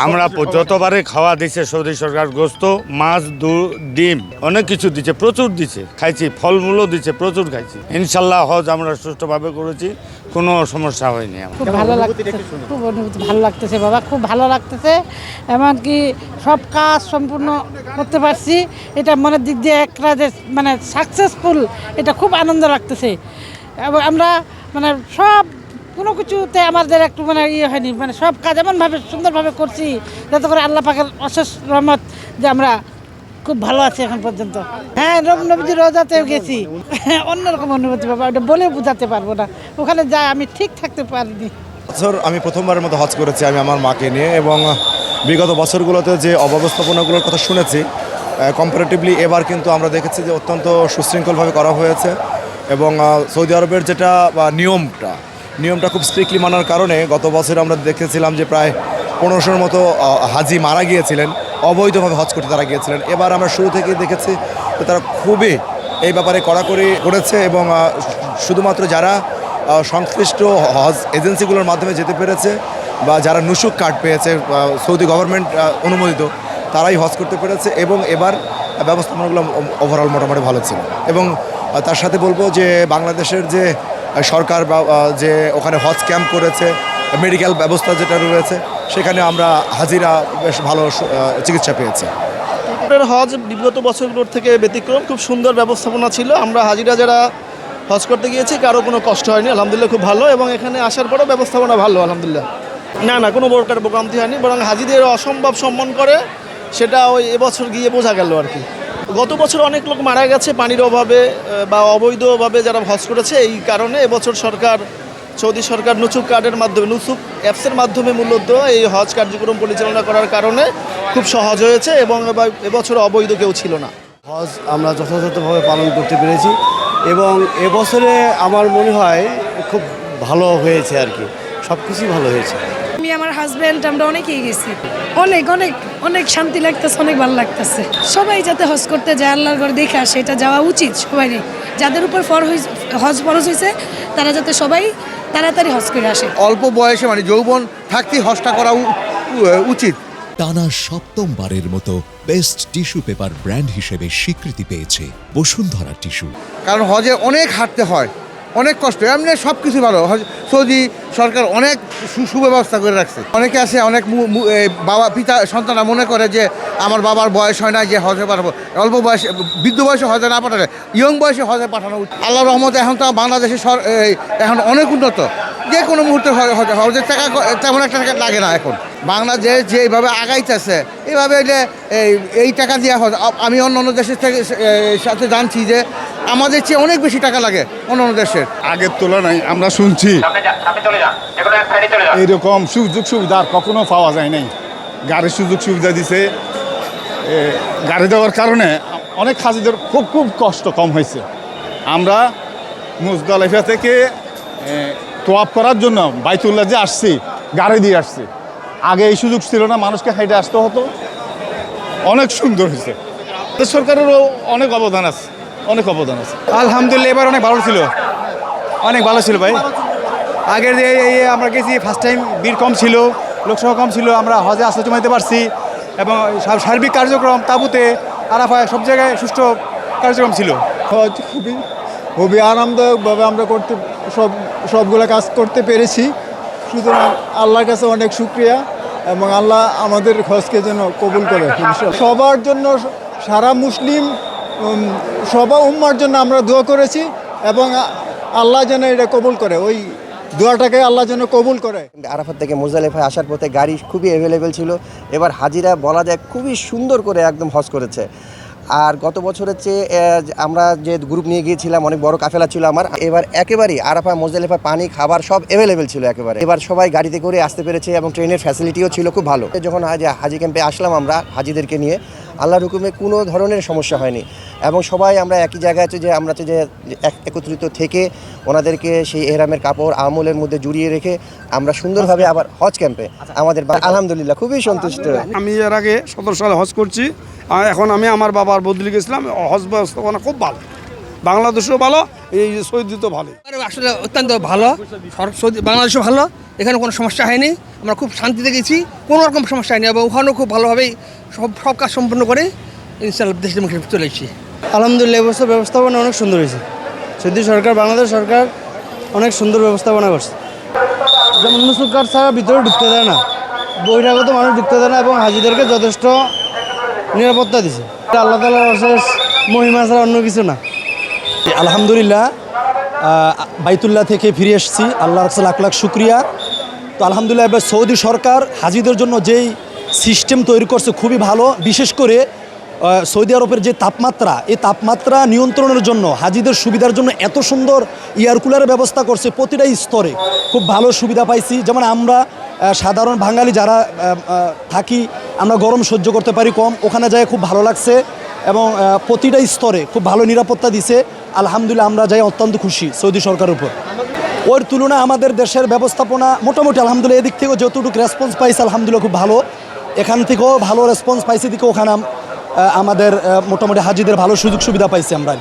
আমরা যতবারে খাওয়া দিচ্ছে সৌদি সরকার গোস্ত মাছ ডিম অনেক কিছু দিচ্ছে, প্রচুর দিচ্ছে, খাইছি, ফলমূলও দিচ্ছে, প্রচুর খাইছি। ইনশাল্লাহ হজ আমরা সুষ্ঠুভাবে করেছি, কোনো সমস্যা হয়নি। খুব ভালো লাগতেছে, খুব অনুভূতি ভালো লাগতেছে বাবা, খুব ভালো লাগতেছে। এমনকি সব কাজ সম্পূর্ণ করতে পারছি, এটা মনের দিক দিয়ে একটা যে মানে সাকসেসফুল, এটা খুব আনন্দ লাগতেছে। এবং আমরা মানে সব কোনো কিছুতে আমাদের একটু মানে হয়নি, মানে সব কাজ এমনভাবে সুন্দরভাবে করছি যাতে করে আল্লাহ পাকের অশেষ রহমত যে আমরা খুব ভালো আছি এখন পর্যন্ত। হ্যাঁ, নবীজির রোজাতেও গেছি, অন্যরকম অনুভূতি বাবা, ওটা বলে বোঝাতে পারবো না। ওখানে যাই আমি ঠিক থাকতে পারিনি। বছর আমি প্রথমবারের মতো হজ করেছি আমি আমার মাকে নিয়ে, এবং বিগত বছরগুলোতে যে অব্যবস্থাপনাগুলোর কথা শুনেছি কম্পারেটিভলি এবার কিন্তু আমরা দেখেছি যে অত্যন্ত সুশৃঙ্খলভাবে করা হয়েছে। এবং সৌদি আরবের যেটা নিয়মটা খুব স্ট্রিক্টলি মানার কারণে গত বছর আমরা দেখেছিলাম যে প্রায় 1500-র মতো হাজি মারা গিয়েছিলেন, অবৈধভাবে হজ করতে তারা গিয়েছিলেন। এবার আমরা শুরু থেকেই দেখেছি যে তারা খুবই এই ব্যাপারে কড়াকড়ি করেছে, এবং শুধুমাত্র যারা সংশ্লিষ্ট হজ এজেন্সিগুলোর মাধ্যমে যেতে পেরেছে বা যারা নুসুক কার্ড পেয়েছে সৌদি গভর্নমেন্ট অনুমোদিত, তারাই হজ করতে পেরেছে। এবং এবার ব্যবস্থাপনাগুলো ওভারঅল মোটামুটি ভালো ছিল। এবং তার সাথে বলবো যে বাংলাদেশের যে সরকার বা যে ওখানে হজ ক্যাম্প করেছে, মেডিকেল ব্যবস্থা যেটা রয়েছে, সেখানে আমরা হাজিরা বেশ ভালো চিকিৎসা পেয়েছি। হজ বিগত বছরগুলোর থেকে ব্যতিক্রম, খুব সুন্দর ব্যবস্থাপনা ছিল। আমরা হাজিরা যারা হজ করতে গিয়েছি কারো কোনো কষ্ট হয়নি, আলহামদুলিল্লাহ খুব ভালো। এবং এখানে আসার পরেও ব্যবস্থাপনা ভালো, আলহামদুলিল্লাহ। না কোনো প্রকার ভোগান্তি হয়নি, বরং হাজিদের অসম্ভব সম্মান করে, সেটা ওই এবছর গিয়ে বোঝা গেল আর কি। গত বছর অনেক লোক মারা গেছে পানির অভাবে বা অবৈধভাবে যারা হজ করেছে, এই কারণে এবছর সৌদি সরকার নুসুক কার্ডের মাধ্যমে, নুসুক অ্যাপসের মাধ্যমে মূলত এই হজ কার্যক্রম পরিচালনা করার কারণে খুব সহজ হয়েছে, এবং এবছর অবৈধ কেউ ছিল না। হজ আমরা যথাযথভাবে পালন করতে পেরেছি, এবং এবছরে আমার মনে হয় খুব ভালো হয়েছে আর কি, সব কিছুই ভালো হয়েছে। আমি আমার হাজব্যান্ড আমরা অনেকেই গেছি, অনেক অনেক অনেক শান্তি লাগতেছে, অনেক ভালো লাগতেছে। সবাই যাতে হজ করতে যায়, আল্লাহর ঘর দেখে আসে, এটা যাওয়া উচিত সবারই। যাদের উপর হজ ফরজ হয়েছে তারা যাতে সবাই তাড়াতাড়ি হজ করে আসে। অল্প বয়সে মানে যৌবন থাকতেই হজটা করা উচিত। টানা সপ্তমবারের মতো বেস্ট টিস্যু পেপার ব্র্যান্ড হিসেবে স্বীকৃতি পেয়েছে বসুন্ধরা টিস্যু। কারণ হজে অনেক হাঁটতে হয়, অনেক কষ্ট, এমনি সব কিছু ভালো। সৌদি সরকার অনেক সুব্যবস্থা করে রাখছে। অনেকে আছে, অনেক বাবা পিতা সন্তানরা মনে করে যে আমার বাবার বয়স হয় না যে হজে পাঠাবো, অল্প বয়সে বৃদ্ধ বয়সে হজে না পাঠালে ইয়ং বয়সে হজে পাঠানো উচিত। আল্লাহ রহমতে এখন তো বাংলাদেশের এখন অনেক উন্নত, যে কোনো মুহূর্তে হজের টাকা তেমন একটা টাকা লাগে না এখন। বাংলাদেশ যেভাবে আগাইতেছে এইভাবে এই টাকা দেওয়া হয়। আমি অন্য দেশের থেকে সাথে জানছি যে আমাদের চেয়ে অনেক বেশি টাকা লাগে অন্য দেশের। আগের তুলনায় আমরা শুনছি এইরকম সুযোগ সুবিধা আর কখনো পাওয়া যায় নাই। গাড়ির সুযোগ সুবিধা দিছে, গাড়ি দেওয়ার কারণে অনেক হাজিদের খুব কষ্ট কম হয়েছে। আমরা মুজদালিফা থেকে তোয়াফ করার জন্য বাইতুল্লাহ যে আসছি, গাড়ি দিয়ে আসছি। আগে এই সুযোগ ছিল না, মানুষকে হাইটে আসতে হতো। অনেক সুন্দর হয়েছে, সরকারেরও অনেক অবদান আছে, অনেক অবদান আছে। আলহামদুলিল্লাহ এবার অনেক ভালো ছিল, অনেক ভালো ছিল ভাই। আগের যে আমরা গেছি ফার্স্ট টাইম ভিড় কম ছিল, লোকসভা কম ছিল, আমরা হজে আসতে জমাইতে পারছি, এবং সার্বিক কার্যক্রম তাঁবুতে আরাফায় সব জায়গায় সুষ্ঠু কার্যক্রম ছিল। হজ খুবই আরামদায়কভাবে আমরা সবগুলো কাজ করতে পেরেছি। সুতরাং আল্লাহর কাছে অনেক শুকরিয়া, এবং আল্লাহ আমাদের হজকে যেন কবুল করে। সবার জন্য, সারা মুসলিম সবার উম্মার জন্য আমরা দোয়া করেছি, এবং আল্লাহ যেন এটা কবুল করে, ওই দোয়াটাকে আল্লাহ যেন কবুল করে। আরাফাত থেকে মুজদালিফায় আসার পথে গাড়ি খুবই অ্যাভেলেবেল ছিল। এবার হাজিরা বলা যায় খুবই সুন্দর করে একদম হজ করেছে। আর গত বছরের চেয়ে আমরা যে গ্রুপ নিয়ে গিয়েছিলাম, অনেক বড় কাফেলা ছিল আমার। এবার একেবারেই আরাফা মুজদালিফা পানি খাবার সব অ্যাভেলেবেল ছিল একেবারে। এবার সবাই গাড়িতে করে আসতে পেরেছে, এবং ট্রেনের ফ্যাসিলিটিও ছিল খুব ভালো। যখন হাজি ক্যাম্পে আসলাম আমরা হাজিদেরকে নিয়ে, আল্লাহর হুকুমে কোনো ধরনের সমস্যা হয়নি, এবং সবাই আমরা একই জায়গায় আছে যে আমরা যে একত্রিত থেকে ওনাদেরকে সেই এহরামের কাপড় আমলের মধ্যে জড়িয়ে রেখে আমরা সুন্দরভাবে আবার হজ ক্যাম্পে আমাদের আলহামদুলিল্লাহ খুবই সন্তুষ্ট। আমি এর আগে 17 সালে হজ করছি, এখন আমি আমার বাবার বদলি গেছিলাম। হজ ব্যবস্থাপনা খুব ভালো, বাংলাদেশও ভালো, এই সৌদি তো ভালো। আসলে অত্যন্ত ভালো, বাংলাদেশও ভালো, এখানে কোনো সমস্যা হয়নি, আমরা খুব শান্তিতে গেছি, কোনো রকম সমস্যা হয়নি এবং ওখানেও খুব ভালোভাবেই সব কাজ সম্পন্ন করে ইনশাআল্লাহ দেশের মুখে চলে এসেছি। আলহামদুলিল্লাহ ব্যবস্থাপনা অনেক সুন্দর হয়েছে। সৌদি সরকার, বাংলাদেশ সরকার অনেক সুন্দর ব্যবস্থাপনা করছে। যেমন মুসুক কার্ড ছাড়া ভিতরে ঢুকতে দেয় না, বহিরাগত মানুষ ঢুকতে দেয় না এবং হাজিদেরকে যথেষ্ট নিরাপত্তা দিছে। আল্লাহ তাআলার অশেষ মহিমা ছাড়া অন্য কিছু না। আলহামদুলিল্লাহ, বাইতুল্লাহ থেকে ফিরে এসেছি, আল্লাহর কাছে লাখ লাখ শুক্রিয়া। তো আলহামদুলিল্লাহ এবার সৌদি সরকার হাজিদের জন্য যেই সিস্টেম তৈরি করছে খুবই ভালো। বিশেষ করে সৌদি আরবের যে তাপমাত্রা, এই তাপমাত্রা নিয়ন্ত্রণের জন্য হাজিদের সুবিধার জন্য এত সুন্দর এয়ার কুলারের ব্যবস্থা করছে প্রতিটা স্তরে, খুব ভালো সুবিধা পাইছি। যেমন আমরা সাধারণ বাঙালি যারা থাকি, আমরা গরম সহ্য করতে পারি কম, ওখানে যায় খুব ভালো লাগছে এবং প্রতিটা স্তরে খুব ভালো নিরাপত্তা দিছে। আলহামদুলিল্লাহ আমরা যাই অত্যন্ত খুশি সৌদি সরকারের উপর। ওর তুলনায় আমাদের দেশের ব্যবস্থাপনা মোটামুটি আলহামদুলিল্লাহ এদিক থেকেও যতটুকু রেসপন্স পাইছে আলহামদুলিল্লাহ খুব ভালো। এখান থেকেও ভালো রেসপন্স পাইছে দিকে ওখানে আমাদের মোটামুটি হাজিদের ভালো সুযোগ সুবিধা পাইছি আমরা।